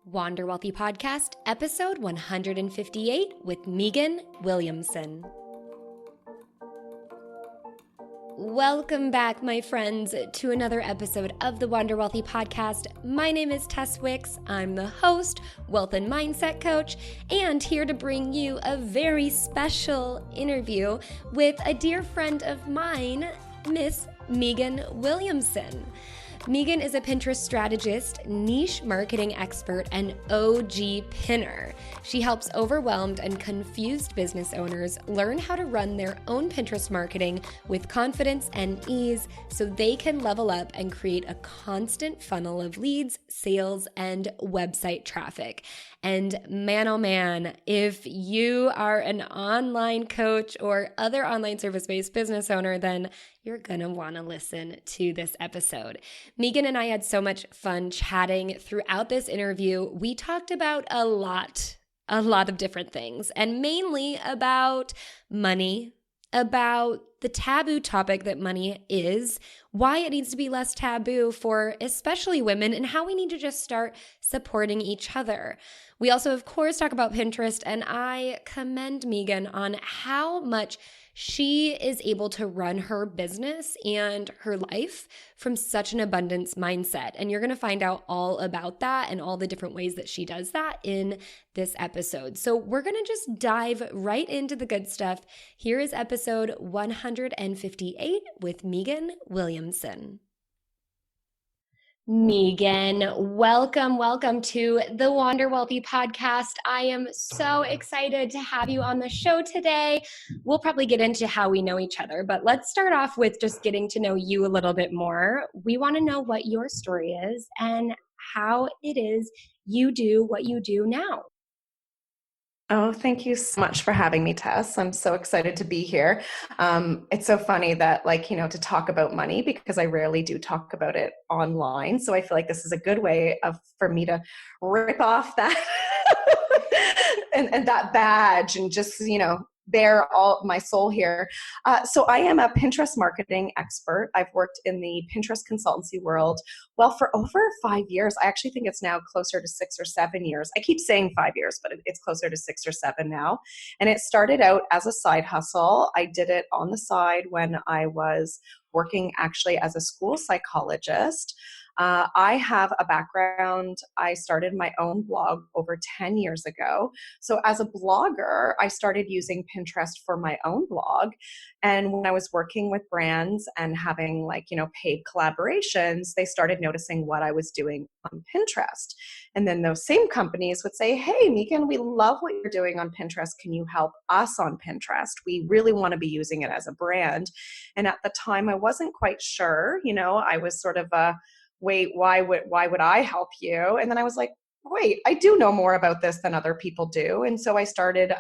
Wander Wealthy Podcast, episode 158 with Meagan, Williamson. Welcome back, my friends, to another episode of the Wander Wealthy Podcast. My name is Tess Wicks. I'm the host, wealth and mindset coach, and here to bring you a very special interview with a dear friend of mine, Miss Meagan Williamson. Meagan is a Pinterest strategist, niche marketing expert, and OG pinner. She helps overwhelmed and confused business owners learn how to run their own Pinterest marketing with confidence and ease so they can level up and create a constant funnel of leads, sales, and website traffic. And man, oh man, if you are an online coach or other online service-based business owner, then you're gonna wanna listen to this episode. Meagan and I had so much fun chatting throughout this interview. We talked about a lot of different things, and mainly about money, about the taboo topic that money is, why it needs to be less taboo for especially women, and how we need to just start supporting each other. We also, of course, talk about Pinterest, and I commend Meagan on how much she is able to run her business and her life from such an abundance mindset. And you're going to find out all about that and all the different ways that she does that in this episode. So we're going to just dive right into the good stuff. Here is episode 158 with Meagan Williamson. Meagan, welcome to the Wander Wealthy Podcast. I am so excited to have you on the show today. We'll probably get into how we know each other, but let's start off with just getting to know you a little bit more. We want to know what your story is and how it is you do what you do now. Oh, thank you so much for having me, Tess. I'm so excited to be here. It's so funny that, to talk about money, because I rarely do talk about it online. So I feel like this is a good way for me to rip off that and that badge and just, bare all my soul here. So I am a Pinterest marketing expert. I've worked in the Pinterest consultancy world, for over 5 years. I actually think it's now closer to 6 or 7 years. I keep saying 5 years, but it's closer to 6 or 7 now. And it started out as a side hustle. I did it on the side when I was working actually as a school psychologist. I have a background. I started my own blog over 10 years ago. So as a blogger, I started using Pinterest for my own blog. And when I was working with brands and having paid collaborations, they started noticing what I was doing on Pinterest. And then those same companies would say, "Hey, Meagan, we love what you're doing on Pinterest. Can you help us on Pinterest? We really want to be using it as a brand." And at the time, I wasn't quite sure. I was sort of wait, why would I help you? And then I was like, wait, I do know more about this than other people do. And so I started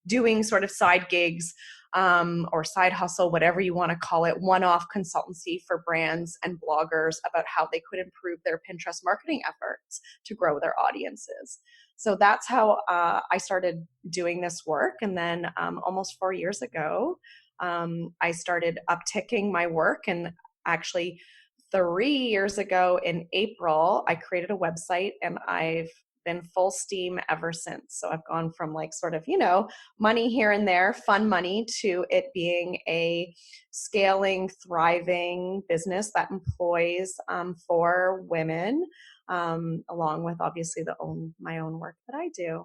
doing sort of side gigs or side hustle, whatever you want to call it, one-off consultancy for brands and bloggers about how they could improve their Pinterest marketing efforts to grow their audiences. So that's how I started doing this work. And then almost 4 years ago, I started upticking my work, and actually 3 years ago in April, I created a website, and I've been full steam ever since. So I've gone from money here and there, fun money, to it being a scaling, thriving business that employs 4 women, along with obviously my own work that I do.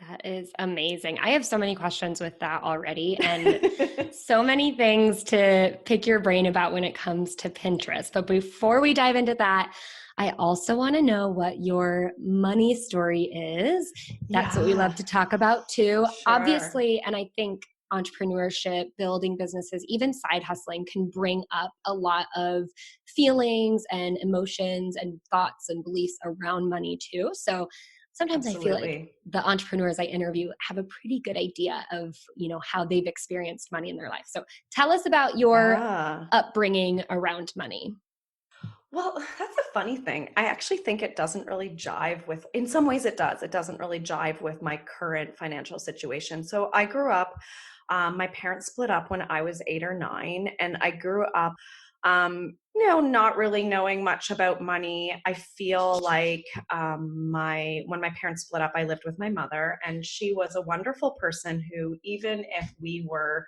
That is amazing. I have so many questions with that already, and so many things to pick your brain about when it comes to Pinterest. But before we dive into that, I also want to know what your money story is. That's what we love to talk about too. Sure. Obviously, and I think entrepreneurship, building businesses, even side hustling can bring up a lot of feelings and emotions and thoughts and beliefs around money too. So sometimes Absolutely. I feel like the entrepreneurs I interview have a pretty good idea of, how they've experienced money in their life. So tell us about your upbringing around money. Well, that's a funny thing. I actually think it doesn't really jive with, in some ways it does. It doesn't really jive with my current financial situation. So I grew up, my parents split up when I was 8 or 9, and I grew up Not really knowing much about money. I feel like when my parents split up, I lived with my mother, and she was a wonderful person who, even if we were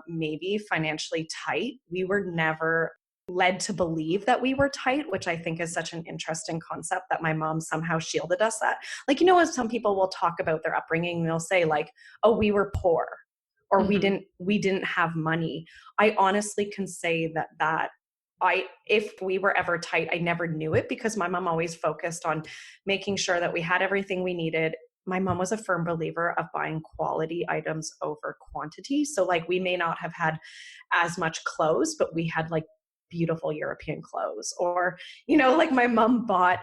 maybe financially tight, we were never led to believe that we were tight, which I think is such an interesting concept that my mom somehow shielded us that. Like, as some people will talk about their upbringing, they'll say like, oh, we were poor, or Mm-hmm. we didn't have money. I honestly can say that if we were ever tight, I never knew it, because my mom always focused on making sure that we had everything we needed. My mom was a firm believer of buying quality items over quantity. So like, we may not have had as much clothes, but we had like beautiful European clothes, or, like my mom bought,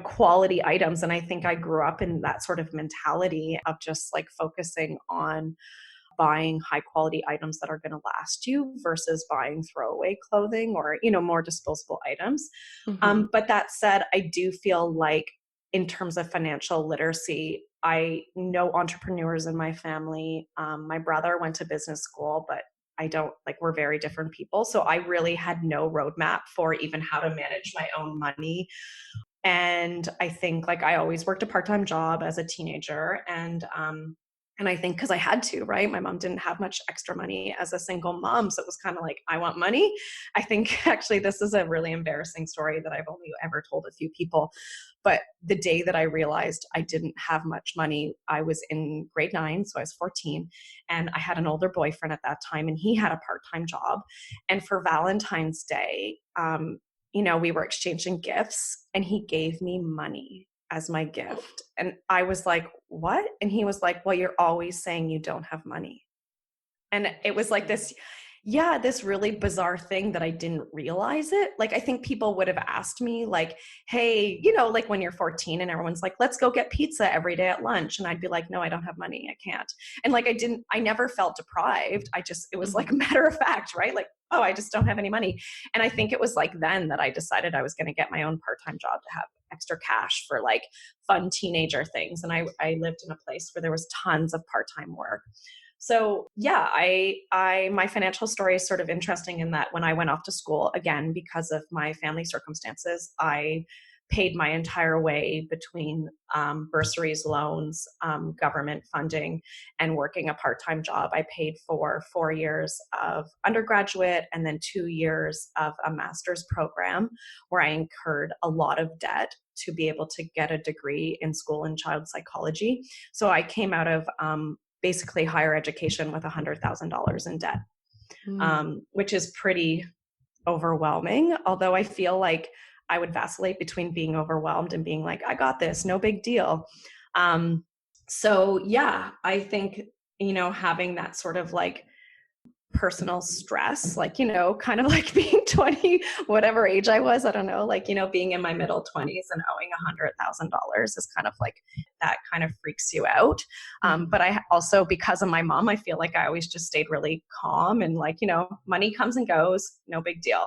quality items. And I think I grew up in that sort of mentality of just like focusing on buying high quality items that are going to last you versus buying throwaway clothing or, more disposable items. Mm-hmm. But that said, I do feel like in terms of financial literacy, I know entrepreneurs in my family. My brother went to business school, but I don't, like, we're very different people. So I really had no roadmap for even how to manage my own money. And I think like I always worked a part-time job as a teenager, and I think because I had to, right? My mom didn't have much extra money as a single mom. So it was kind of like, I want money. I think actually this is a really embarrassing story that I've only ever told a few people. But the day that I realized I didn't have much money, I was in grade 9. So I was 14, and I had an older boyfriend at that time, and he had a part-time job. And for Valentine's Day, we were exchanging gifts, and he gave me money as my gift. And I was like, what? And he was like, well, you're always saying you don't have money. And it was like this really bizarre thing that I didn't realize it. Like, I think people would have asked me like, hey, like when you're 14 and everyone's like, let's go get pizza every day at lunch. And I'd be like, no, I don't have money. I can't. And like, I never felt deprived. It was like a matter of fact, right? Like, oh, I just don't have any money. And I think it was like then that I decided I was going to get my own part-time job to have extra cash for like fun teenager things. And I lived in a place where there was tons of part-time work. So yeah, my financial story is sort of interesting in that when I went off to school, again, because of my family circumstances, I paid my entire way between bursaries, loans, government funding, and working a part-time job. I paid for 4 years of undergraduate and then 2 years of a master's program where I incurred a lot of debt to be able to get a degree in school in child psychology. So I came out of basically higher education with $100,000 in debt, Mm. which is pretty overwhelming. Although I feel like I would vacillate between being overwhelmed and being like, I got this, no big deal. So yeah, I think, having that sort of like personal stress, like, kind of like being 20, whatever age I was, I don't know, like, being in my middle 20s and owing $100,000 is kind of like, that kind of freaks you out. Mm-hmm. But I also, because of my mom, I feel like I always just stayed really calm and like, money comes and goes, no big deal.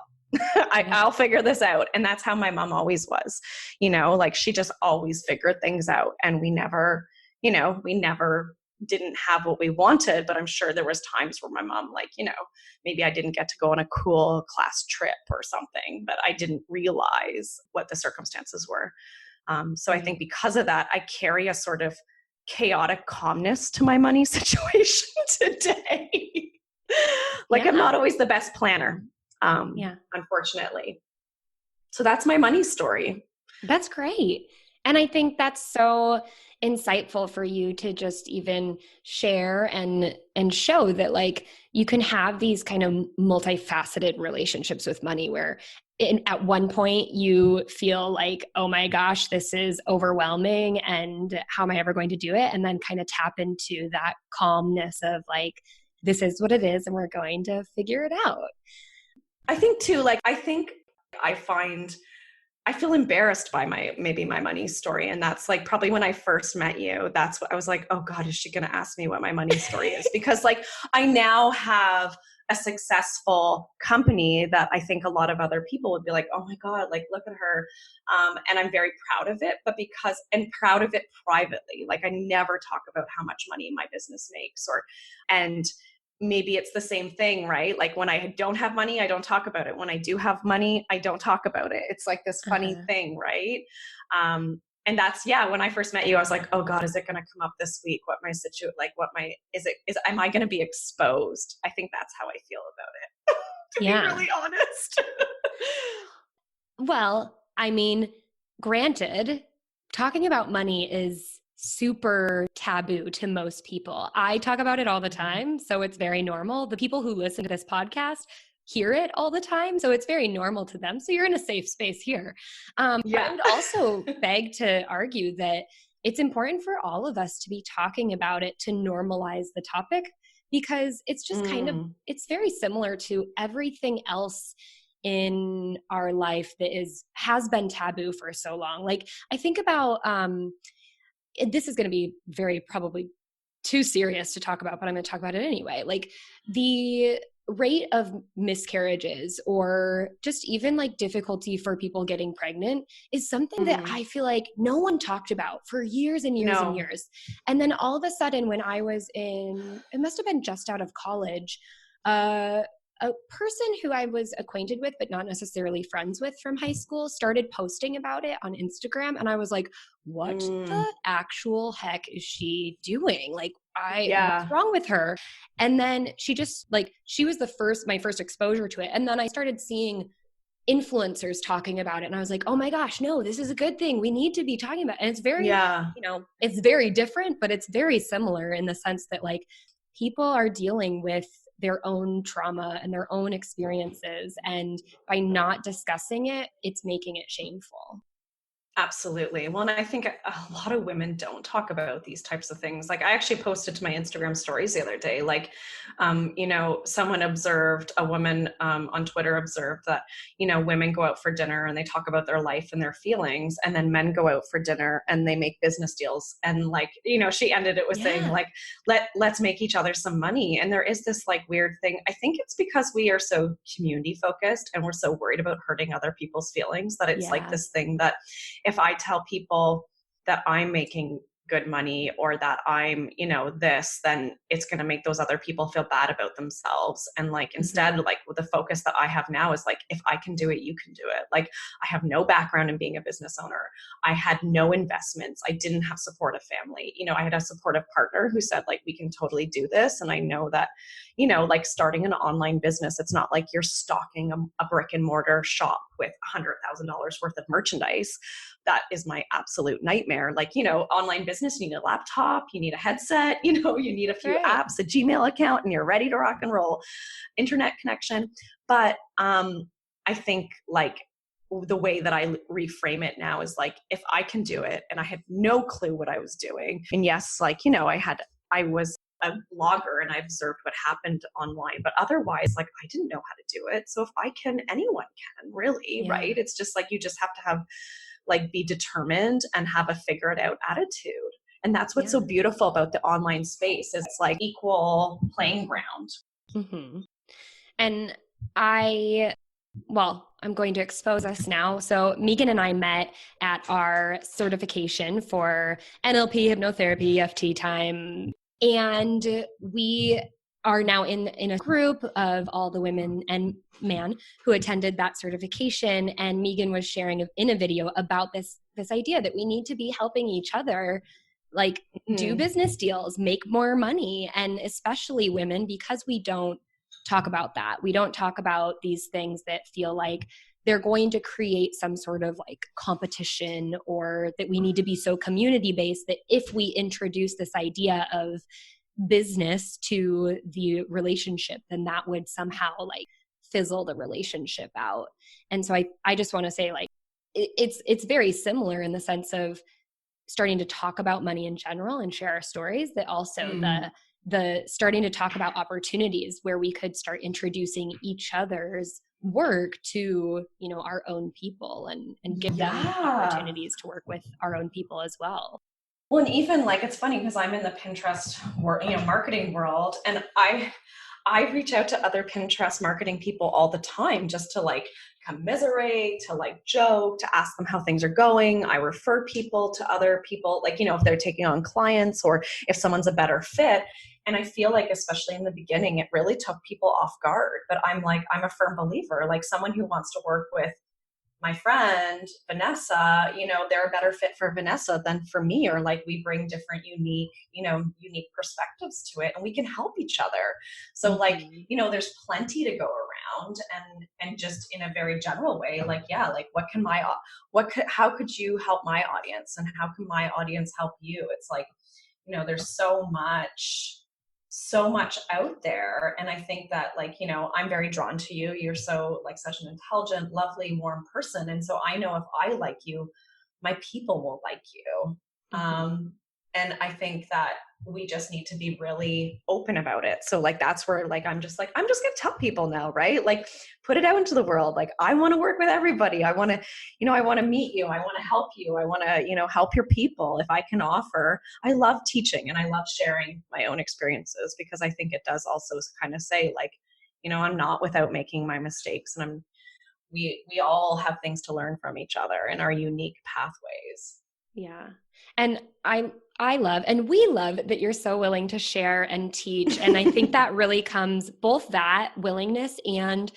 I'll figure this out. And that's how my mom always was, like she just always figured things out. And we never didn't have what we wanted, but I'm sure there was times where my mom, like, maybe I didn't get to go on a cool class trip or something, but I didn't realize what the circumstances were. So I think because of that, I carry a sort of chaotic calmness to my money situation today. Like, I'm Yeah. not always the best planner, Yeah. unfortunately. So that's my money story. That's great. And I think that's so insightful for you to just even share and show that like you can have these kind of multifaceted relationships with money where at one point you feel like, oh my gosh, this is overwhelming and how am I ever going to do it? And then kind of tap into that calmness of like, this is what it is and we're going to figure it out. I think too, like, I feel embarrassed by maybe my money story. And that's like probably when I first met you, that's what I was like, oh God, is she going to ask me what my money story is? Because like I now have a successful company that I think a lot of other people would be like, oh my God, like look at her. And I'm very proud of it, and proud of it privately. Like I never talk about how much money my business makes and maybe it's the same thing, right? Like when I don't have money, I don't talk about it. When I do have money, I don't talk about it. It's like this funny thing, right? And that's, when I first met you, I was like, oh God, is it going to come up this week? Am I going to be exposed? I think that's how I feel about it, to be really honest. Well, I mean, granted, talking about money is super taboo to most people. I talk about it all the time, so it's very normal. The people who listen to this podcast hear it all the time, so it's very normal to them. So you're in a safe space here. But I would also beg to argue that it's important for all of us to be talking about it, to normalize the topic, because it's just it's very similar to everything else in our life that has been taboo for so long. Like I think about, this is going to be very probably too serious to talk about, but I'm going to talk about it anyway. Like the rate of miscarriages or just even like difficulty for people getting pregnant is something that I feel like no one talked about for years and years and years. And then all of a sudden when I was it must have been just out of college, a person who I was acquainted with, but not necessarily friends with from high school, started posting about it on Instagram. And I was like, what the actual heck is she doing? Like, what's wrong with her? And then she just she was my first exposure to it. And then I started seeing influencers talking about it. And I was like, oh my gosh, no, this is a good thing. We need to be talking about it. And it's very, it's very different, but it's very similar in the sense that like people are dealing with their own trauma and their own experiences. And by not discussing it, it's making it shameful. Absolutely. Well, and I think a lot of women don't talk about these types of things. Like I actually posted to my Instagram stories the other day, like, someone observed, a woman on Twitter observed that, women go out for dinner and they talk about their life and their feelings, and then men go out for dinner and they make business deals. And like, she ended it with saying like, let's make each other some money. And there is this like weird thing. I think it's because we are so community focused and we're so worried about hurting other people's feelings that it's like this thing that if I tell people that I'm making good money or that I'm, this, then it's going to make those other people feel bad about themselves. And like, instead, like the focus that I have now is like, if I can do it, you can do it. Like I have no background in being a business owner. I had no investments. I didn't have supportive family. I had a supportive partner who said like, we can totally do this. And I know that, like starting an online business, it's not like you're stocking a brick and mortar shop with $100,000 worth of merchandise. That is my absolute nightmare. Like, online business, you need a laptop, you need a headset, you need a few apps, a Gmail account, and you're ready to rock and roll, internet connection. But I think like the way that I reframe it now is like, if I can do it, and I had no clue what I was doing. And yes, like, I was a blogger and I observed what happened online, but otherwise, like, I didn't know how to do it. So if I can, anyone can, really, right? It's just like, you just have to have like be determined and have a figure it out attitude. And that's what's so beautiful about the online space is it's like equal playing ground. Mm-hmm. And I'm going to expose us now. So Meagan and I met at our certification for NLP, hypnotherapy, EFT time. And we are now in a group of all the women and man who attended that certification. And Meagan was sharing in a video about this idea that we need to be helping each other, like do business deals, make more money. And especially women, because we don't talk about that. We don't talk about these things that feel like they're going to create some sort of like competition, or that we need to be so community based that if we introduce this idea of business to the relationship, then that would somehow like fizzle the relationship out. And so I just want to say like it's very similar in the sense of starting to talk about money in general and share our stories, that also the starting to talk about opportunities where we could start introducing each other's work to our own people and give them opportunities to work with our own people as well. Well, and even like, it's funny because I'm in the Pinterest marketing world, and I reach out to other Pinterest marketing people all the time just to like commiserate, to like joke, to ask them how things are going. I refer people to other people, like, if they're taking on clients or if someone's a better fit. And I feel like, especially in the beginning, it really took people off guard. But I'm a firm believer, like someone who wants to work with my friend Vanessa, they're a better fit for Vanessa than for me, or like we bring different unique perspectives to it, and we can help each other. So like, there's plenty to go around, and just in a very general way, like, yeah, like how could you help my audience, and how can my audience help you? It's like, there's so much out there. And I think that, like, I'm very drawn to you. You're so like such an intelligent, lovely, warm person. And so I know if I like you, my people will like you. And I think that we just need to be really open about it. So like, that's where like, I'm just going to tell people now, right? Like, put it out into the world. Like, I want to work with everybody. I want to, I want to meet you. I want to help you. I want to, help your people if I can offer. I love teaching and I love sharing my own experiences, because I think it does also kind of say like, I'm not without making my mistakes, and we all have things to learn from each other in our unique pathways. Yeah. And I love, and we love that you're so willing to share and teach. And I think that really comes both that willingness and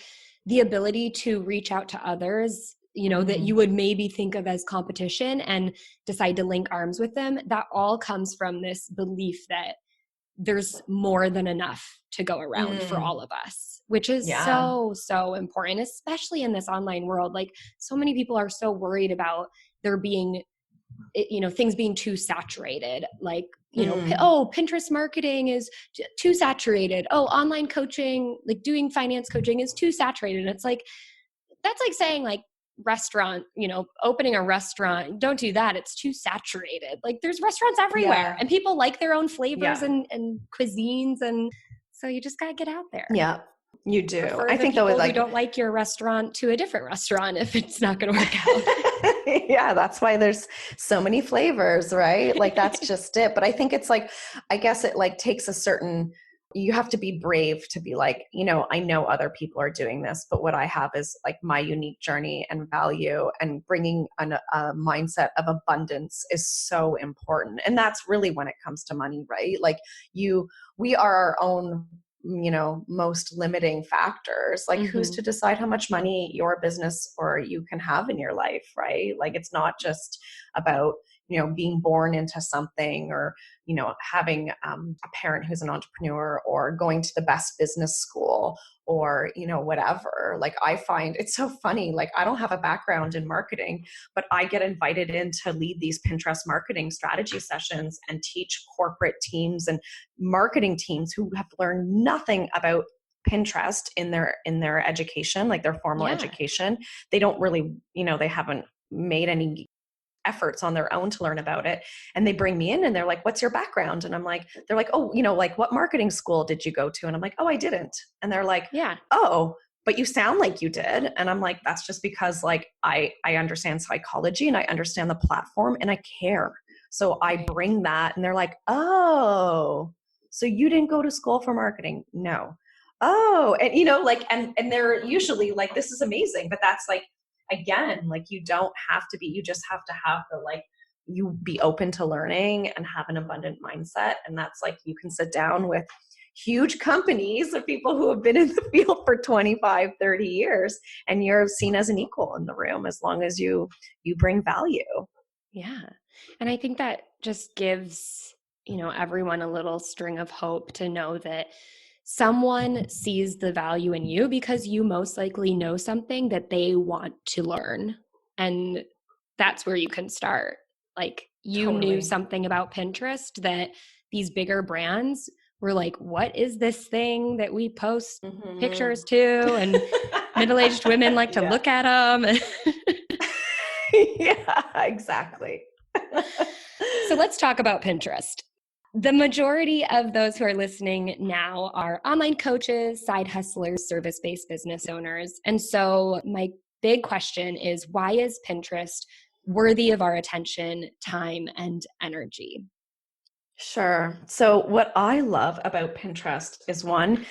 the ability to reach out to others, that you would maybe think of as competition and decide to link arms with them. That all comes from this belief that there's more than enough to go around for all of us, which is so important, especially in this online world. Like, so many people are so worried about there being, things being too saturated, like, oh, Pinterest marketing is too saturated. Oh, online coaching, like doing finance coaching is too saturated. And it's like, that's like saying like restaurant, opening a restaurant, don't do that. It's too saturated. Like, there's restaurants everywhere and people like their own flavors and cuisines. And so you just got to get out there. Yeah, you do. Refer I think people who don't like your restaurant to a different restaurant if it's not going to work out. Yeah, that's why there's so many flavors, right? Like, that's just it. But I think it's like, I guess it like takes you have to be brave to be like, I know other people are doing this, but what I have is like my unique journey and value, and bringing a mindset of abundance is so important. And that's really when it comes to money, right? Like, we are our own most limiting factors. Like, who's to decide how much money your business or you can have in your life, right? Like, it's not just about being born into something, or having a parent who's an entrepreneur, or going to the best business school, or whatever. Like, I find it's so funny, like, I don't have a background in marketing, but I get invited in to lead these Pinterest marketing strategy sessions and teach corporate teams and marketing teams who have learned nothing about Pinterest in their education, like their formal education. They don't really, they haven't made any efforts on their own to learn about it. And they bring me in and they're like, what's your background? And I'm like, they're like, oh, like, what marketing school did you go to? And I'm like, oh, I didn't. And they're like, oh, but you sound like you did. And I'm like, that's just because like, I understand psychology and I understand the platform and I care. So I bring that, and they're like, oh, so you didn't go to school for marketing? No. Oh, and like, and they're usually like, this is amazing. But that's like, again, like, you don't have to be, you just have to have the, like, you be open to learning and have an abundant mindset. And that's like, you can sit down with huge companies of people who have been in the field for 25, 30 years, and you're seen as an equal in the room as long as you bring value. Yeah. And I think that just gives, everyone a little string of hope to know that someone sees the value in you because you most likely know something that they want to learn. And that's where you can start. Like, you knew something about Pinterest that these bigger brands were like, what is this thing that we post pictures to? And middle-aged women like to look at them. Yeah, exactly. So let's talk about Pinterest. The majority of those who are listening now are online coaches, side hustlers, service-based business owners. And so my big question is, why is Pinterest worthy of our attention, time, and energy? Sure. So what I love about Pinterest is, one,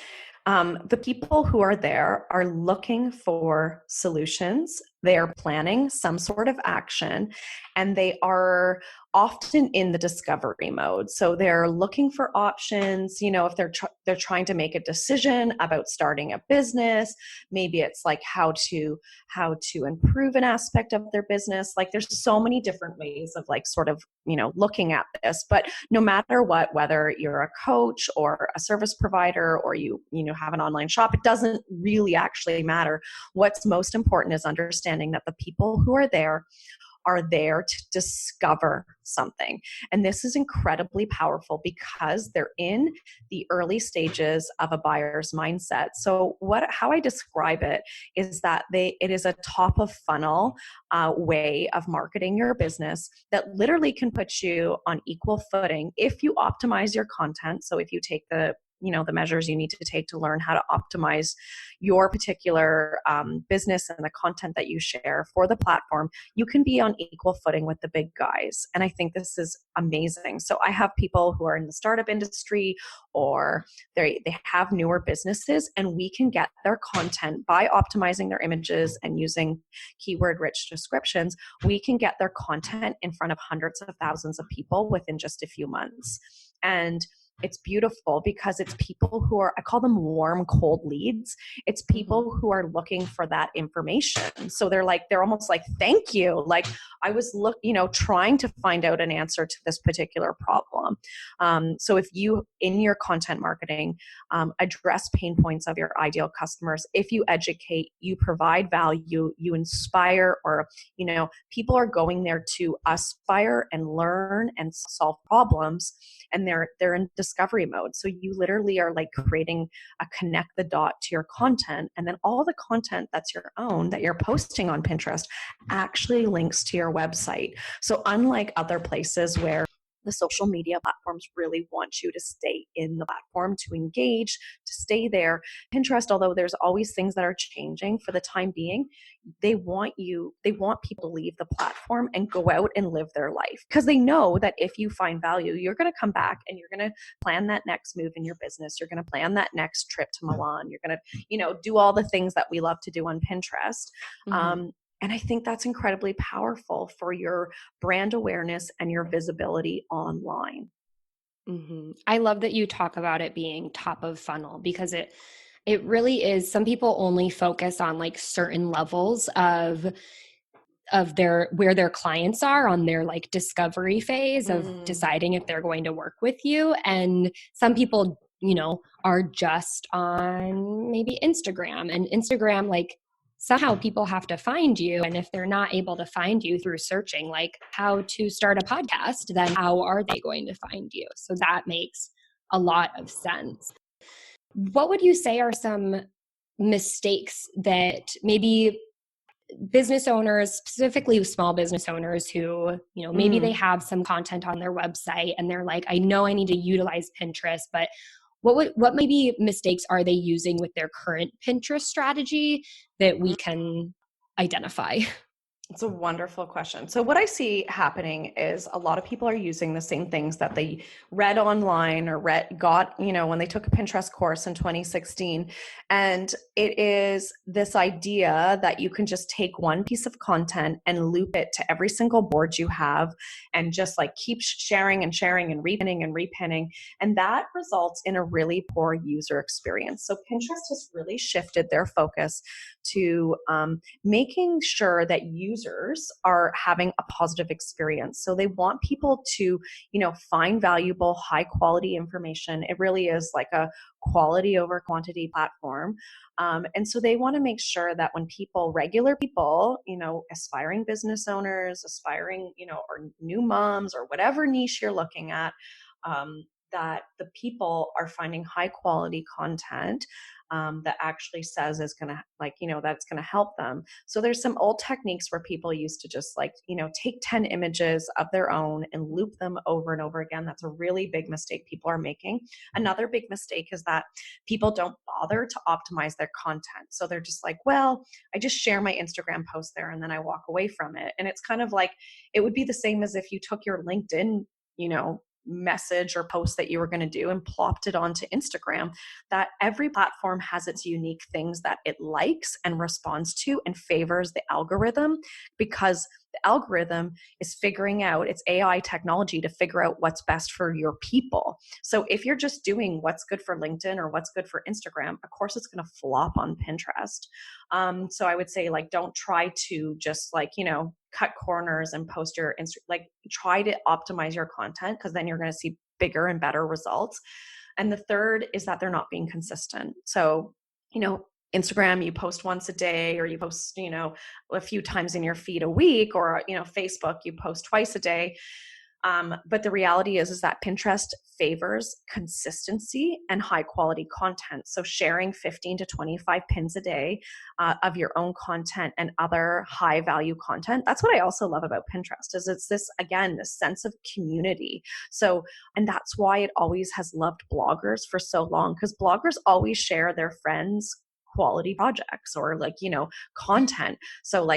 The people who are there are looking for solutions. They are planning some sort of action, and they are often in the discovery mode. So they're looking for options. If they're trying to make a decision about starting a business, maybe it's like how to improve an aspect of their business. Like there's so many different ways of like sort of looking at this. But no matter what, whether you're a coach or a service provider or you have an online shop, it doesn't really actually matter. What's most important is understanding that the people who are there to discover something. And this is incredibly powerful because they're in the early stages of a buyer's mindset. So how I describe it is that it is a top of funnel way of marketing your business that literally can put you on equal footing if you optimize your content. So if you take the measures you need to take to learn how to optimize your particular business and the content that you share for the platform, you can be on equal footing with the big guys. And I think this is amazing. So I have people who are in the startup industry or they have newer businesses, and we can get their content by optimizing their images and using keyword rich descriptions. We can get their content in front of hundreds of thousands of people within just a few months. And it's beautiful because it's people who are, I call them warm, cold leads. It's people who are looking for that information. So they're almost like, thank you. Like I was trying to find out an answer to this particular problem. So if you, in your content marketing, address pain points of your ideal customers, if you educate, you provide value, you inspire, or, people are going there to aspire and learn and solve problems, and they're in discovery mode. So you literally are like creating a connect the dot to your content, and then all the content that's your own that you're posting on Pinterest actually links to your website. So unlike other places where the social media platforms really want you to stay in the platform, to engage, to stay there, Pinterest, although there's always things that are changing, for the time being, they want people to leave the platform and go out and live their life, because they know that if you find value, you're going to come back and you're going to plan that next move in your business. You're going to plan that next trip to Milan. You're going to, do all the things that we love to do on Pinterest. And I think that's incredibly powerful for your brand awareness and your visibility online. I love that you talk about it being top of funnel, because it really is. Some people only focus on like certain levels of where their clients are on their like discovery phase of deciding if they're going to work with you. And some people, are just on maybe Instagram, and Instagram, like, somehow people have to find you. And if they're not able to find you through searching like how to start a podcast, then how are they going to find you? So that makes a lot of sense. What would you say are some mistakes that maybe business owners, specifically small business owners who, maybe they have some content on their website and they're like, I know I need to utilize Pinterest, but what maybe mistakes are they using with their current Pinterest strategy that we can identify? It's a wonderful question. So what I see happening is a lot of people are using the same things that they read online or got, when they took a Pinterest course in 2016. And it is this idea that you can just take one piece of content and loop it to every single board you have and just like keep sharing and sharing and repinning. And that results in a really poor user experience. So Pinterest has really shifted their focus to making sure that users are having a positive experience. So they want people to, find valuable, high quality information. It really is like a quality over quantity platform. And so they want to make sure that when regular people, aspiring business owners, aspiring, or new moms or whatever niche you're looking at, that the people are finding high quality content that actually says is going to that's going to help them. So there's some old techniques where people used to just take 10 images of their own and loop them over and over again. That's a really big mistake people are making. Another big mistake is that people don't bother to optimize their content. So they're just like, well, I just share my Instagram post there and then I walk away from it. And it's kind of like, it would be the same as if you took your LinkedIn message or post that you were going to do and plopped it onto Instagram, that every platform has its unique things that it likes and responds to and favors the algorithm, because the algorithm is figuring out, it's AI technology to figure out what's best for your people. So if you're just doing what's good for LinkedIn or what's good for Instagram, of course it's going to flop on Pinterest. So I would say, like, don't try to just, like, cut corners and post your try to optimize your content, because then you're going to see bigger and better results. And the third is that they're not being consistent. So, Instagram, you post once a day, or you post, a few times in your feed a week, or, Facebook, you post twice a day. But the reality is that Pinterest favors consistency and high quality content. So sharing 15 to 25 pins a day of your own content and other high value content. That's what I also love about Pinterest, is it's this, again, this sense of community. So, and that's why it always has loved bloggers for so long, because bloggers always share their friends' quality projects or content. So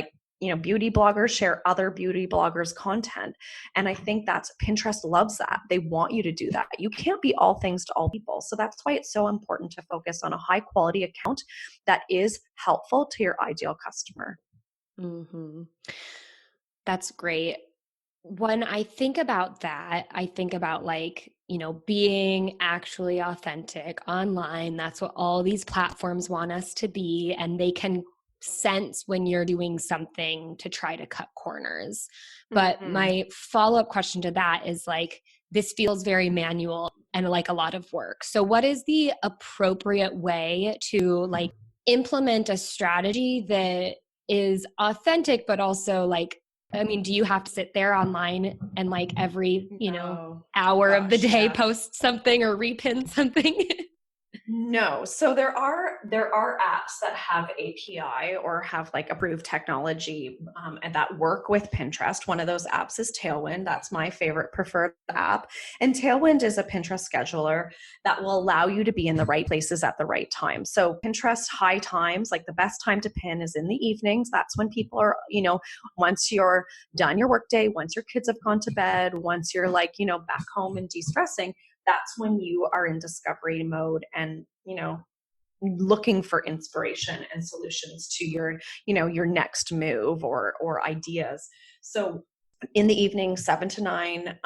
beauty bloggers share other beauty bloggers' content. And I think that's, Pinterest loves that. They want you to do that. You can't be all things to all people. So that's why it's so important to focus on a high quality account that is helpful to your ideal customer. Mm-hmm. That's great. When I think about that, I think about being actually authentic online. That's what all these platforms want us to be. And they can sense when you're doing something to try to cut corners. But my follow-up question to that is, this feels very manual and like a lot of work. So what is the appropriate way to implement a strategy that is authentic, but also do you have to sit there online and every, hour of the day post something or repin something? No. So there are apps that have API or have approved technology and that work with Pinterest. One of those apps is Tailwind. That's my favorite preferred app. And Tailwind is a Pinterest scheduler that will allow you to be in the right places at the right time. So Pinterest high times, the best time to pin is in the evenings. That's when people are, once you're done your workday, once your kids have gone to bed, once you're back home and de-stressing, that's when you are in discovery mode and, looking for inspiration and solutions to your, your next move or ideas. So in the evening, 7 to 9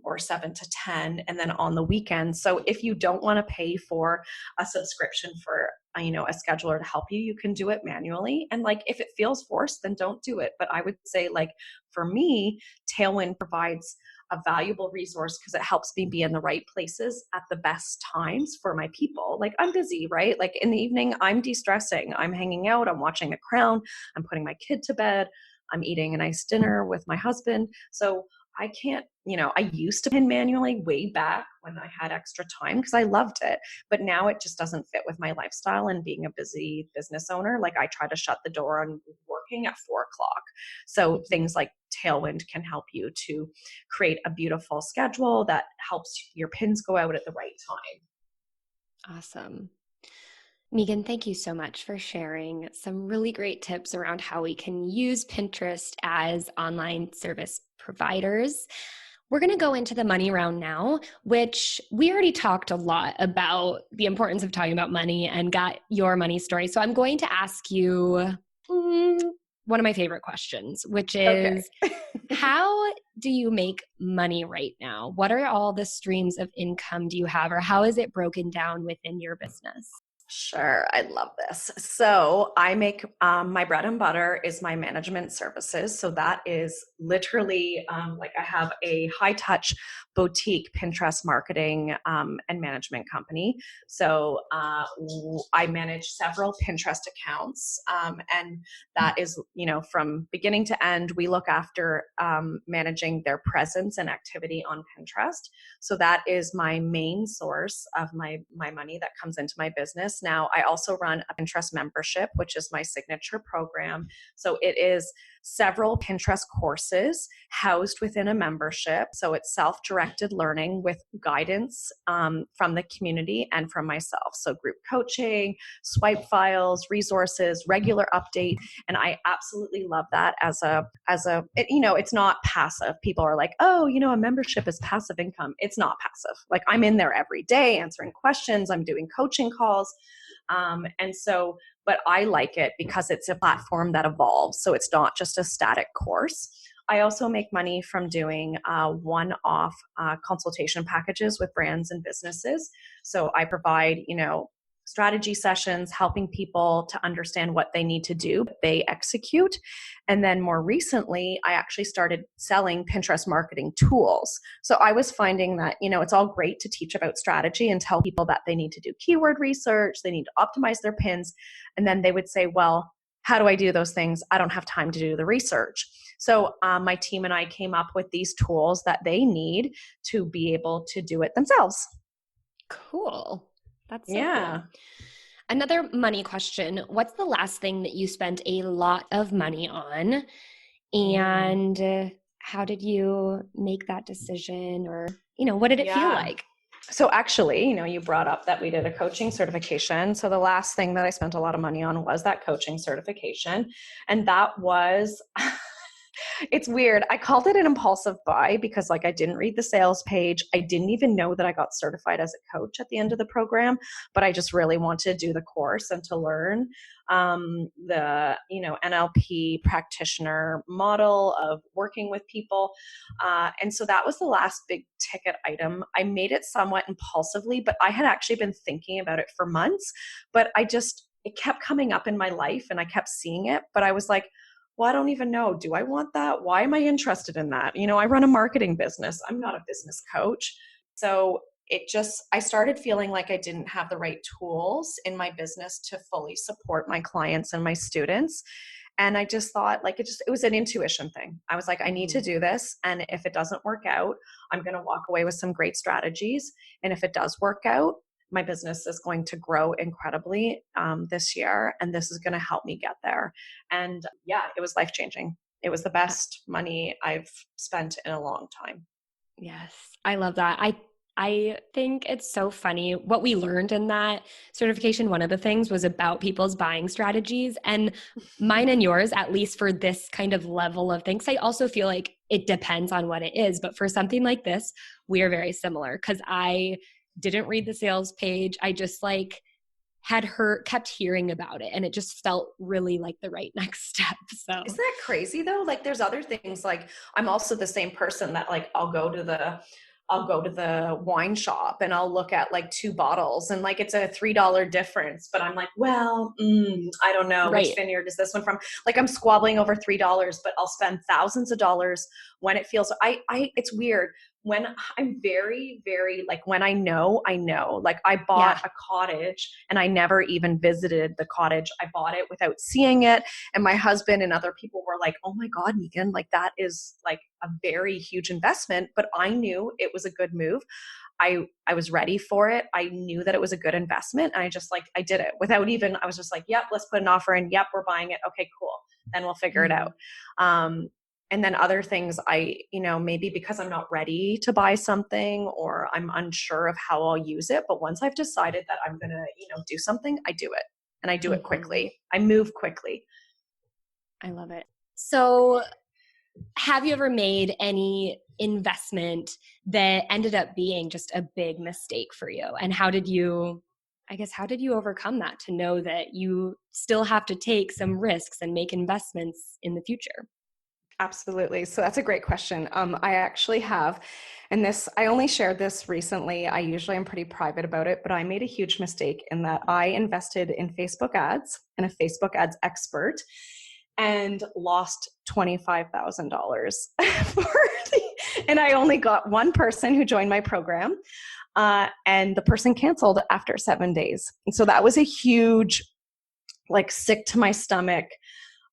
or 7 to 10, and then on the weekends. So if you don't want to pay for a subscription for, a scheduler to help you, you can do it manually. And if it feels forced, then don't do it. But I would say, for me, Tailwind provides a valuable resource because it helps me be in the right places at the best times for my people. I'm busy, right? In the evening, I'm de-stressing, I'm hanging out, I'm watching The Crown, I'm putting my kid to bed, I'm eating a nice dinner with my husband. So I can't, I used to pin manually way back when I had extra time because I loved it. But now it just doesn't fit with my lifestyle and being a busy business owner. I try to shut the door on working at 4 o'clock. So things like Tailwind can help you to create a beautiful schedule that helps your pins go out at the right time. Awesome. Meagan, thank you so much for sharing some really great tips around how we can use Pinterest as online service providers. We're going to go into the money round now, which we already talked a lot about the importance of talking about money and got your money story. So I'm going to ask you one of my favorite questions, which is, how do you make money right now? What are all the streams of income do you have, or how is it broken down within your business? Sure. I love this. So I make my bread and butter is my management services. So that is literally I have a high touch boutique Pinterest marketing and management company. So I manage several Pinterest accounts and that is, from beginning to end, we look after managing their presence and activity on Pinterest. So that is my main source of my money that comes into my business. Now, I also run a Pinterest membership, which is my signature program. So it is several Pinterest courses housed within a membership. So it's self-directed learning with guidance from the community and from myself. So group coaching, swipe files, resources, regular update. And I absolutely love that it's not passive. People are like, oh, a membership is passive income. It's not passive. Like I'm in there every day answering questions. I'm doing coaching calls. But I like it because it's a platform that evolves. So it's not just a static course. I also make money from doing one-off consultation packages with brands and businesses. So I provide, strategy sessions, helping people to understand what they need to do, they execute. And then more recently, I actually started selling Pinterest marketing tools. So I was finding that, it's all great to teach about strategy and tell people that they need to do keyword research, they need to optimize their pins. And then they would say, well, how do I do those things? I don't have time to do the research. So my team and I came up with these tools that they need to be able to do it themselves. Cool. That's so cool. Another money question. What's the last thing that you spent a lot of money on? And how did you make that decision? Or, what did it feel like? So actually, you brought up that we did a coaching certification. So the last thing that I spent a lot of money on was that coaching certification. And that was... It's weird. I called it an impulsive buy because I didn't read the sales page. I didn't even know that I got certified as a coach at the end of the program, but I just really wanted to do the course and to learn the, NLP practitioner model of working with people. And so that was the last big ticket item. I made it somewhat impulsively, but I had actually been thinking about it for months, but it kept coming up in my life and I kept seeing it, but I was like, well, I don't even know. Do I want that? Why am I interested in that? I run a marketing business. I'm not a business coach. So I started feeling like I didn't have the right tools in my business to fully support my clients and my students. And I just thought it was an intuition thing. I was like, I need to do this. And if it doesn't work out, I'm going to walk away with some great strategies. And if it does work out, my business is going to grow incredibly this year, and this is going to help me get there. And it was life-changing. It was the best money I've spent in a long time. Yes, I love that. I think it's so funny. What we learned in that certification, one of the things was about people's buying strategies, and mine and yours, at least for this kind of level of things. I also feel like it depends on what it is, but for something like this, we are very similar because I didn't read the sales page. I just kept hearing about it, and it just felt really like the right next step. So isn't that crazy though? There's other things, I'm also the same person that I'll go to the wine shop and I'll look at 2 bottles and it's a $3 difference, but I'm like, well, I don't know which vineyard is this one from. I'm squabbling over $3, but I'll spend thousands of dollars when it feels, it's weird. When I'm very, very, when I know, I bought a cottage and I never even visited the cottage. I bought it without seeing it. And my husband and other people were like, oh my God, Meagan, that is a very huge investment, but I knew it was a good move. I was ready for it. I knew that it was a good investment. And I did it without even, I was just like, yep, let's put an offer in. Yep, we're buying it. Okay, cool. Then we'll figure it out. And then other things maybe because I'm not ready to buy something or I'm unsure of how I'll use it. But once I've decided that I'm going to, do something, I do it, and I do it quickly. I move quickly. I love it. So have you ever made any investment that ended up being just a big mistake for you? And how did you overcome that to know that you still have to take some risks and make investments in the future? Absolutely. So that's a great question. I actually have, and I only shared this recently. I usually am pretty private about it, but I made a huge mistake in that I invested in Facebook ads and a Facebook ads expert and lost $25,000 and I only got one person who joined my program, and the person canceled after 7 days. And so that was a huge, sick to my stomach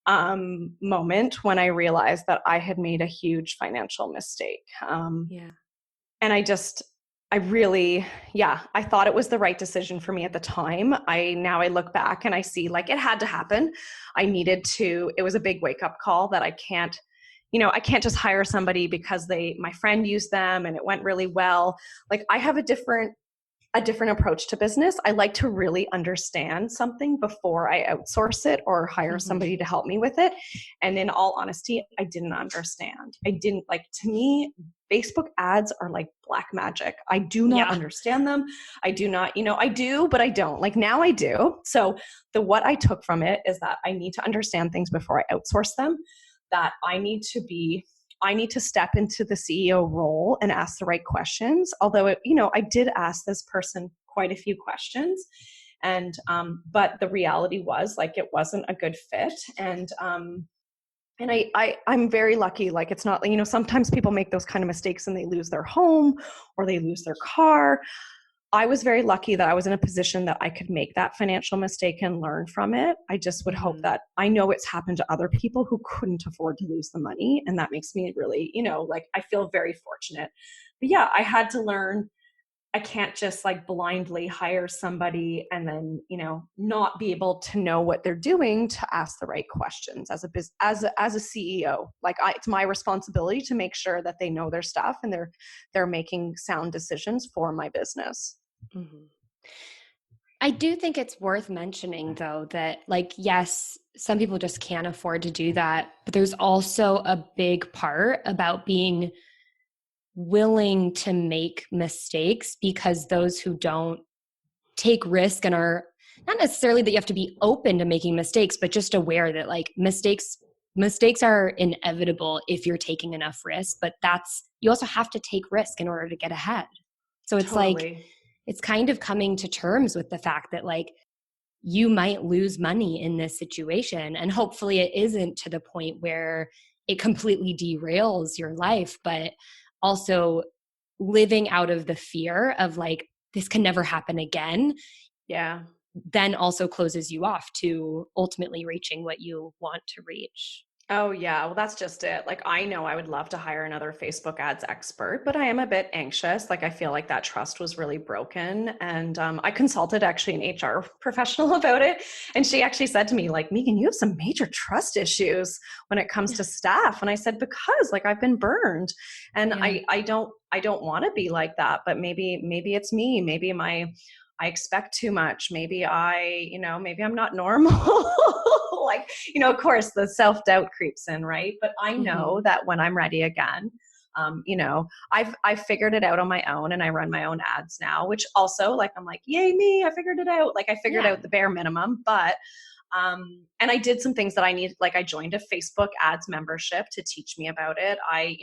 moment when I realized that I had made a huge financial mistake. And I really, yeah, I thought it was the right decision for me at the time. Now I look back and I see like it had to happen. It was a big wake up call that I can't just hire somebody because my friend used them and it went really well. Like I have a different approach to business. I like to really understand something before I outsource it or hire somebody to help me with it. And in all honesty, I didn't understand. To me, Facebook ads are like black magic. I do not understand them. I do not, I do, but I don't. Like now I do. So what I took from it is that I need to understand things before I outsource them, that I need to step into the CEO role and ask the right questions. Although, I did ask this person quite a few questions, and but the reality was like it wasn't a good fit. And I'm very lucky. Like it's not, sometimes people make those kind of mistakes and they lose their home or they lose their car. I was very lucky that I was in a position that I could make that financial mistake and learn from it. I just would hope that I know it's happened to other people who couldn't afford to lose the money. And that makes me really, like I feel very fortunate. But yeah, I had to learn. I can't just like blindly hire somebody and then, not be able to know what they're doing to ask the right questions as a CEO. Like it's my responsibility to make sure that they know their stuff and they're making sound decisions for my business. Mm-hmm. I do think it's worth mentioning though that like, yes, some people just can't afford to do that, but there's also a big part about being willing to make mistakes, because those who don't take risk and are not necessarily that you have to be open to making mistakes, but just aware that like mistakes are inevitable if you're taking enough risk, but you also have to take risk in order to get ahead. So it's Totally. like, it's kind of coming to terms with the fact that like you might lose money in this situation, and hopefully it isn't to the point where it completely derails your life, but also living out of the fear of like, this can never happen again. Yeah. Then also closes you off to ultimately reaching what you want to reach. Oh, yeah. Well, that's just it. Like, I know I would love to hire another Facebook ads expert, but I am a bit anxious. Like, I feel like that trust was really broken. And I consulted actually an HR professional about it. And she actually said to me, like, Meagan, you have some major trust issues when it comes to staff. And I said, because like I've been burned and I don't want to be like that, but maybe it's me. Maybe I expect too much. Maybe maybe I'm not normal. Like, of course the self-doubt creeps in, right? But I know that when I'm ready again, I've figured it out on my own, and I run my own ads now, which also like, I'm like, yay me, I figured it out. Like I figured out the bare minimum, but and I did some things that I needed. Like I joined a Facebook ads membership to teach me about it. I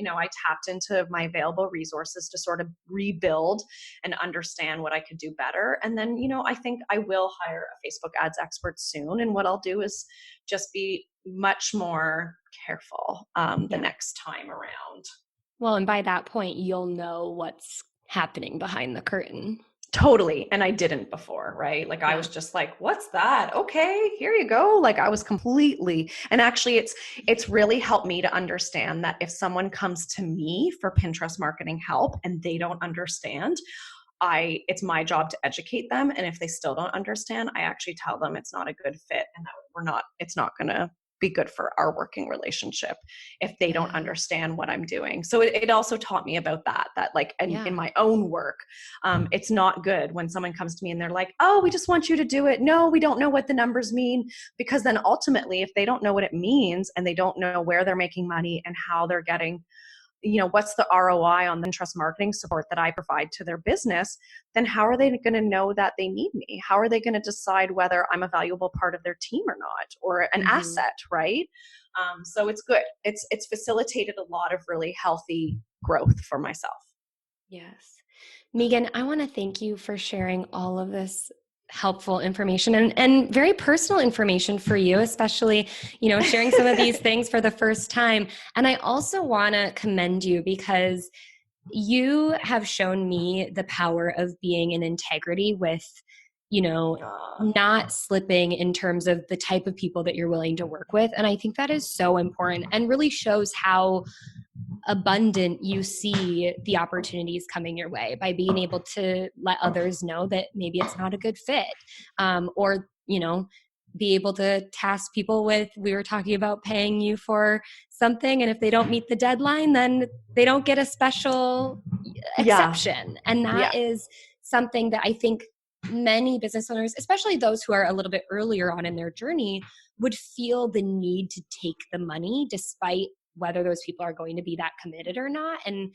tapped into my available resources to sort of rebuild and understand what I could do better. And then, I think I will hire a Facebook ads expert soon. And what I'll do is just be much more careful the next time around. Well, and by that point, you'll know what's happening behind the curtain. Totally. And I didn't before, right? Like I was just like, what's that? Okay, here you go. Like I was completely, and actually it's really helped me to understand that if someone comes to me for Pinterest marketing help and they don't understand, it's my job to educate them. And if they still don't understand, I actually tell them it's not a good fit and that it's not going to be good for our working relationship if they don't understand what I'm doing. So it also taught me about that like in my own work, it's not good when someone comes to me and they're like, oh, we just want you to do it. No, we don't know what the numbers mean. Because then ultimately, if they don't know what it means and they don't know where they're making money and how they're getting, what's the ROI on the Pinterest marketing support that I provide to their business, then how are they going to know that they need me? How are they going to decide whether I'm a valuable part of their team or not, or an asset, right? So it's good. It's facilitated a lot of really healthy growth for myself. Yes. Meagan, I want to thank you for sharing all of this helpful information and very personal information for you, especially, sharing some of these things for the first time. And I also want to commend you because you have shown me the power of being in integrity with, not slipping in terms of the type of people that you're willing to work with. And I think that is so important and really shows how abundant you see the opportunities coming your way, by being able to let others know that maybe it's not a good fit, or, be able to task people with, we were talking about paying you for something, and if they don't meet the deadline, then they don't get a special exception. And that is something that I think many business owners, especially those who are a little bit earlier on in their journey, would feel the need to take the money despite whether those people are going to be that committed or not. And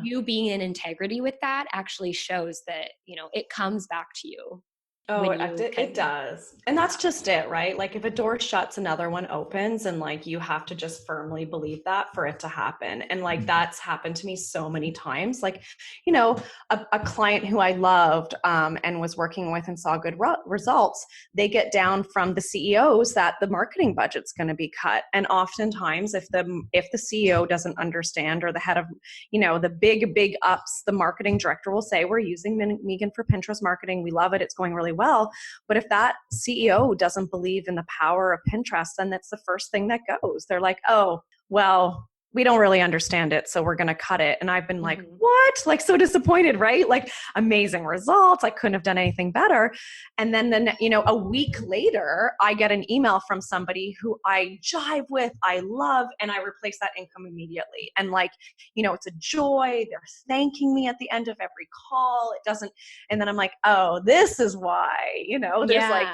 you being in integrity with that actually shows that, it comes back to you. Oh, it does. And that's just it, right? Like if a door shuts, another one opens, and like you have to just firmly believe that for it to happen. And like that's happened to me so many times. Like, a client who I loved and was working with and saw good results, they get down from the CEOs that the marketing budget's going to be cut. And oftentimes if the CEO doesn't understand, or the head of, the big ups, the marketing director will say, we're using Meagan for Pinterest marketing. We love it. It's going really well. But if that CEO doesn't believe in the power of Pinterest, then that's the first thing that goes. They're like, oh, well, we don't really understand it, so we're going to cut it. And I've been like, what? Like so disappointed, right? Like amazing results. I couldn't have done anything better. And then, a week later, I get an email from somebody who I jive with, I love, and I replace that income immediately. And like, it's a joy. They're thanking me at the end of every call. It doesn't. And then I'm like, oh, this is why, there's like,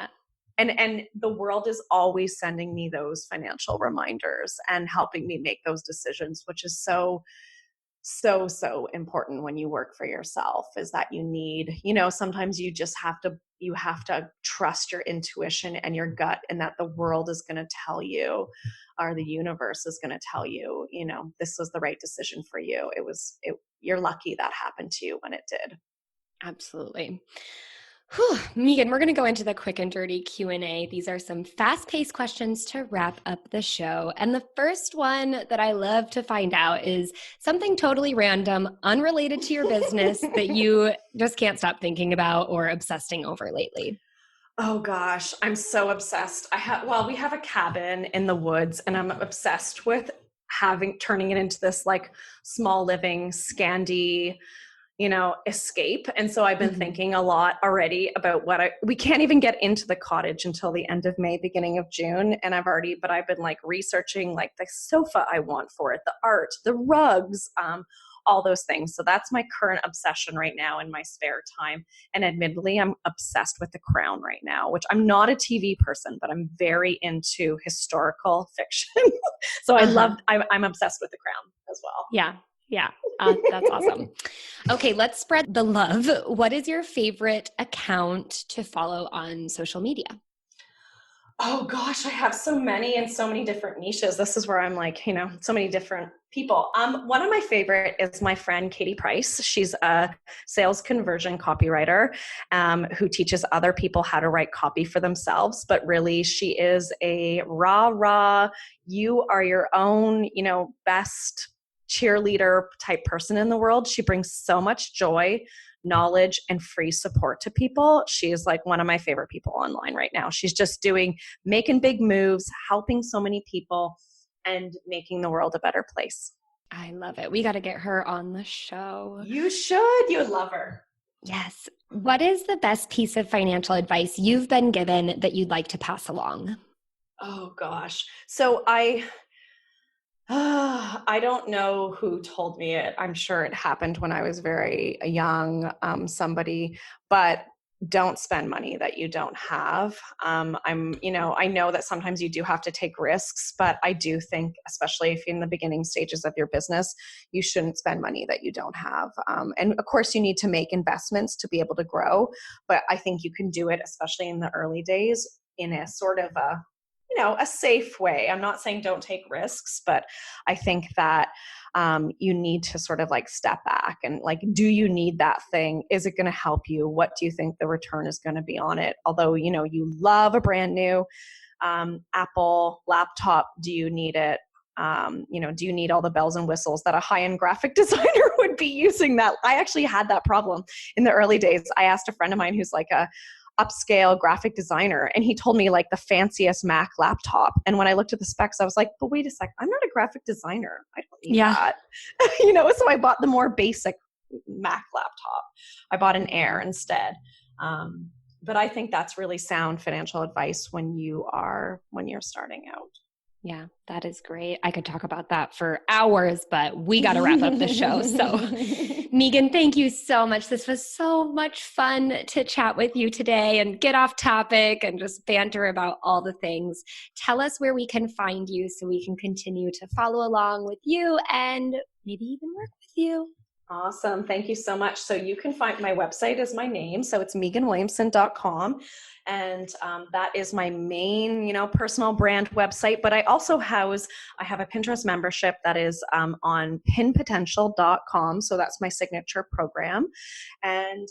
and the world is always sending me those financial reminders and helping me make those decisions, which is so important when you work for yourself, is that you need, sometimes you just have to trust your intuition and your gut, and that the world is going to tell you, or the universe is going to tell you, this was the right decision for you. You're lucky that happened to you when it did. Absolutely. Whew. Meagan, we're going to go into the quick and dirty Q&A. These are some fast-paced questions to wrap up the show. And the first one that I love to find out is something totally random, unrelated to your business that you just can't stop thinking about or obsessing over lately. Oh gosh, I'm so obsessed. We have a cabin in the woods, and I'm obsessed with turning it into this like small living Scandi escape. And so I've been thinking a lot already about we can't even get into the cottage until the end of May, beginning of June. And I've been like researching like the sofa I want for it, the art, the rugs, all those things. So that's my current obsession right now in my spare time. And admittedly, I'm obsessed with The Crown right now, which I'm not a TV person, but I'm very into historical fiction. So I'm obsessed with The Crown as well. Yeah. That's awesome. Okay, let's spread the love. What is your favorite account to follow on social media? Oh gosh, I have so many and so many different niches. This is where I'm like, so many different people. One of my favorite is my friend Katie Price. She's a sales conversion copywriter who teaches other people how to write copy for themselves. But really, she is a rah, you are your own, best cheerleader type person in the world. She brings so much joy, knowledge, and free support to people. She is like one of my favorite people online right now. She's just making big moves, helping so many people, and making the world a better place. I love it. We got to get her on the show. You should. You would love her. Yes. What is the best piece of financial advice you've been given that you'd like to pass along? Oh gosh. So I don't know who told me it. I'm sure it happened when I was very young, somebody, but don't spend money that you don't have. I know that sometimes you do have to take risks, but I do think, especially if you're in the beginning stages of your business, you shouldn't spend money that you don't have. And of course you need to make investments to be able to grow, but I think you can do it, especially in the early days, in a sort of a safe way. I'm not saying don't take risks, but I think that you need to sort of like step back and like, do you need that thing? Is it going to help you? What do you think the return is going to be on it? Although, you love a brand new Apple laptop, do you need it? Do you need all the bells and whistles that a high-end graphic designer would be using? That I actually had that problem in the early days. I asked a friend of mine who's like a upscale graphic designer, and he told me like the fanciest Mac laptop. And when I looked at the specs, I was like, but wait a sec, I'm not a graphic designer. I don't need that. So I bought the more basic Mac laptop. I bought an Air instead. But I think that's really sound financial advice when you're starting out. Yeah, that is great. I could talk about that for hours, but we got to wrap up the show. So Meagan, thank you so much. This was so much fun to chat with you today and get off topic and just banter about all the things. Tell us where we can find you so we can continue to follow along with you and maybe even work with you. Awesome. Thank you so much. So you can find my website is my name. So it's meaganwilliamson.com. And that is my main, personal brand website. But I also I have a Pinterest membership that is on pinpotential.com. So that's my signature program. And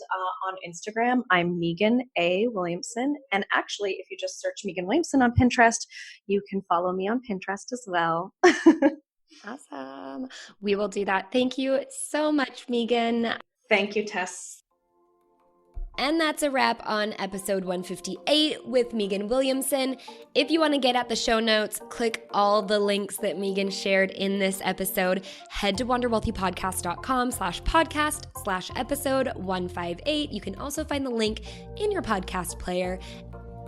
on Instagram, I'm Meagan A. Williamson. And actually, if you just search Meagan Williamson on Pinterest, you can follow me on Pinterest as well. Awesome. We will do that. Thank you so much, Meagan. Thank you, Tess. And that's a wrap on episode 158 with Meagan Williamson. If you want to get at the show notes, click all the links that Meagan shared in this episode. Head to wonderwealthypodcast.com/podcast/episode 158. You can also find the link in your podcast player.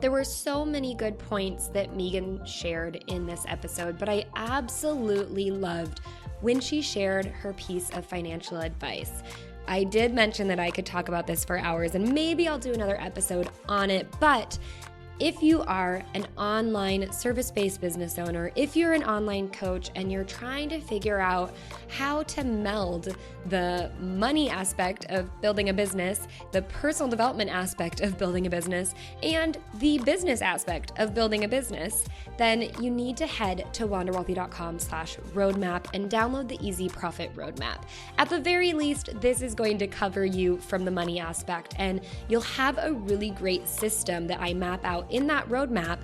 There were so many good points that Meagan shared in this episode, but I absolutely loved when she shared her piece of financial advice. I did mention that I could talk about this for hours, and maybe I'll do another episode on it, but if you are an online service-based business owner, if you're an online coach and you're trying to figure out how to meld the money aspect of building a business, the personal development aspect of building a business, and the business aspect of building a business, then you need to head to wanderwealthy.com/roadmap and download the Easy Profit Roadmap. At the very least, this is going to cover you from the money aspect, and you'll have a really great system that I map out in that roadmap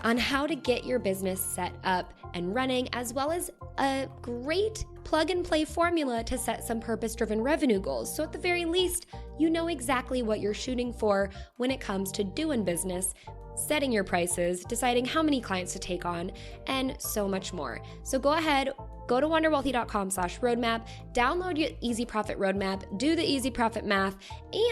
on how to get your business set up and running, as well as a great plug and play formula to set some purpose-driven revenue goals. So at the very least, you know exactly what you're shooting for when it comes to doing business, setting your prices, deciding how many clients to take on, and so much more. So go ahead, go to wonderwealthy.com/roadmap, download your Easy Profit Roadmap, do the Easy Profit math,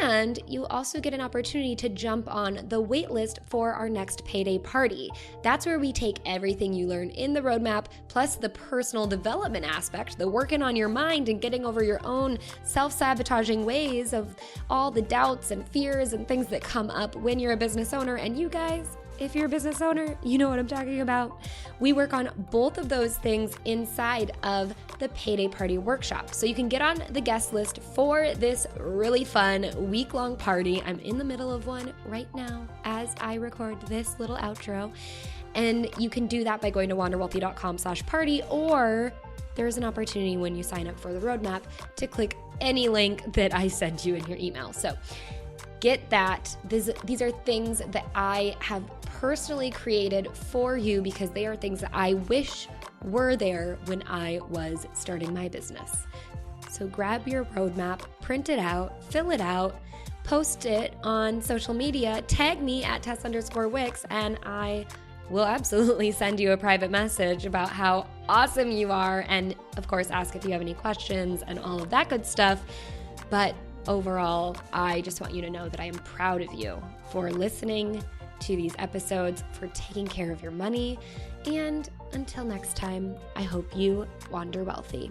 and you also get an opportunity to jump on the wait list for our next Payday party. That's where we take everything you learn in the roadmap, plus the personal development aspect, the working on your mind and getting over your own self-sabotaging ways of all the doubts and fears and things that come up when you're a business owner. And you guys, if you're a business owner, you know what I'm talking about. We work on both of those things inside of the Payday Party workshop. So you can get on the guest list for this really fun week-long party. I'm in the middle of one right now as I record this little outro. And you can do that by going to wanderwealthy.com/party, or there's an opportunity when you sign up for the roadmap to click any link that I send you in your email. So get that. These are things that I have personally created for you because they are things that I wish were there when I was starting my business. So grab your roadmap, print it out, fill it out, post it on social media, tag me at Tess_Wicks, and I will absolutely send you a private message about how awesome you are, and of course ask if you have any questions and all of that good stuff. But overall, I just want you to know that I am proud of you for listening to these episodes, for taking care of your money, and until next time, I hope you wander wealthy.